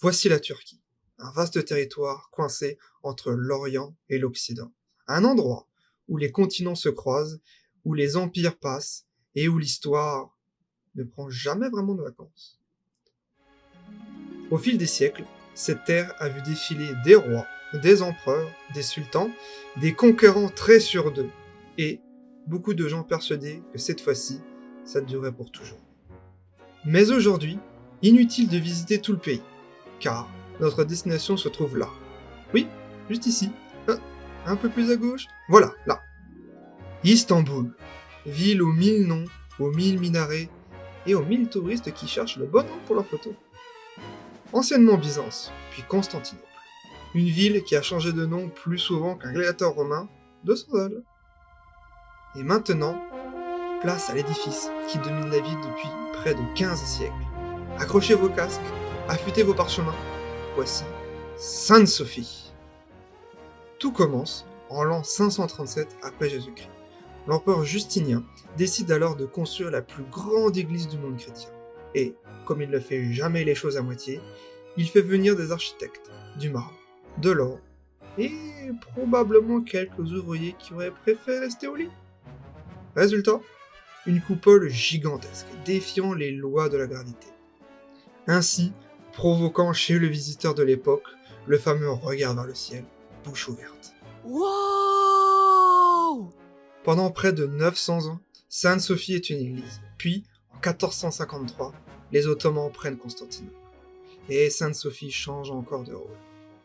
Voici la Turquie, un vaste territoire coincé entre l'Orient et l'Occident. Un endroit où les continents se croisent, où les empires passent et où l'histoire ne prend jamais vraiment de vacances. Au fil des siècles, cette terre a vu défiler des rois, des empereurs, des sultans, des conquérants très sûrs d'eux, et beaucoup de gens persuadés que cette fois-ci, ça durerait pour toujours. Mais aujourd'hui, inutile de visiter tout le pays, car notre destination se trouve là. Oui, juste ici. Un peu plus à gauche. Voilà, là. Istanbul, ville aux 1000 noms, aux 1000 minarets et aux 1000 touristes qui cherchent le bon angle pour leurs photos. Anciennement Byzance, puis Constantinople. Une ville qui a changé de nom plus souvent qu'un gladiateur romain de son âge. Et maintenant, place à l'édifice qui domine la ville depuis près de 15 siècles. Accrochez vos casques, affûtez vos parchemins. Voici Sainte-Sophie. Tout commence en l'an 537 après Jésus-Christ. L'empereur Justinien décide alors de construire la plus grande église du monde chrétien. Et, comme il ne fait jamais les choses à moitié, il fait venir des architectes, du marbre, de l'or, et probablement quelques ouvriers qui auraient préféré rester au lit. Résultat, une coupole gigantesque, défiant les lois de la gravité. Ainsi, provoquant chez le visiteur de l'époque le fameux regard vers le ciel, bouche ouverte. Wow! Pendant près de 900 ans, Sainte-Sophie est une église. Puis, en 1453, les Ottomans prennent Constantinople. Et Sainte-Sophie change encore de rôle.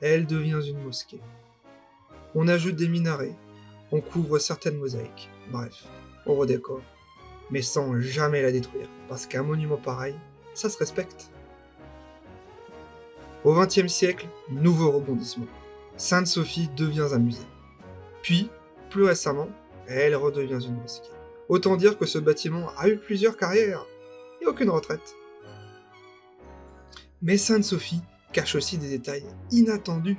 Elle devient une mosquée. On ajoute des minarets, on couvre certaines mosaïques. Bref, on redécore. Mais sans jamais la détruire, parce qu'un monument pareil, ça se respecte. Au XXe siècle, nouveau rebondissement. Sainte-Sophie devient un musée. Puis, plus récemment, elle redevient une mosquée. Autant dire que ce bâtiment a eu plusieurs carrières, et aucune retraite. Mais Sainte-Sophie cache aussi des détails inattendus,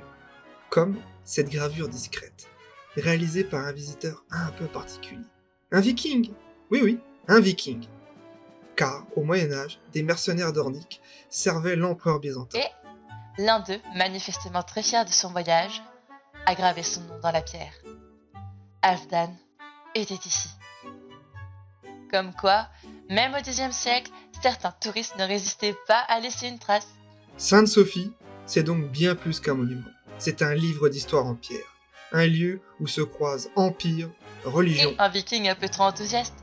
comme cette gravure discrète, réalisée par un visiteur un peu particulier. Un viking! Oui, un viking. Car, au Moyen-Âge, des mercenaires nordiques servaient l'empereur byzantin. Et l'un d'eux, manifestement très fier de son voyage, a gravé son nom dans la pierre. Halfdan était ici. Comme quoi, même au Xe siècle, certains touristes ne résistaient pas à laisser une trace. Sainte-Sophie, c'est donc bien plus qu'un monument. C'est un livre d'histoire en pierre. Un lieu où se croisent empire, religion Et un viking un peu trop enthousiaste.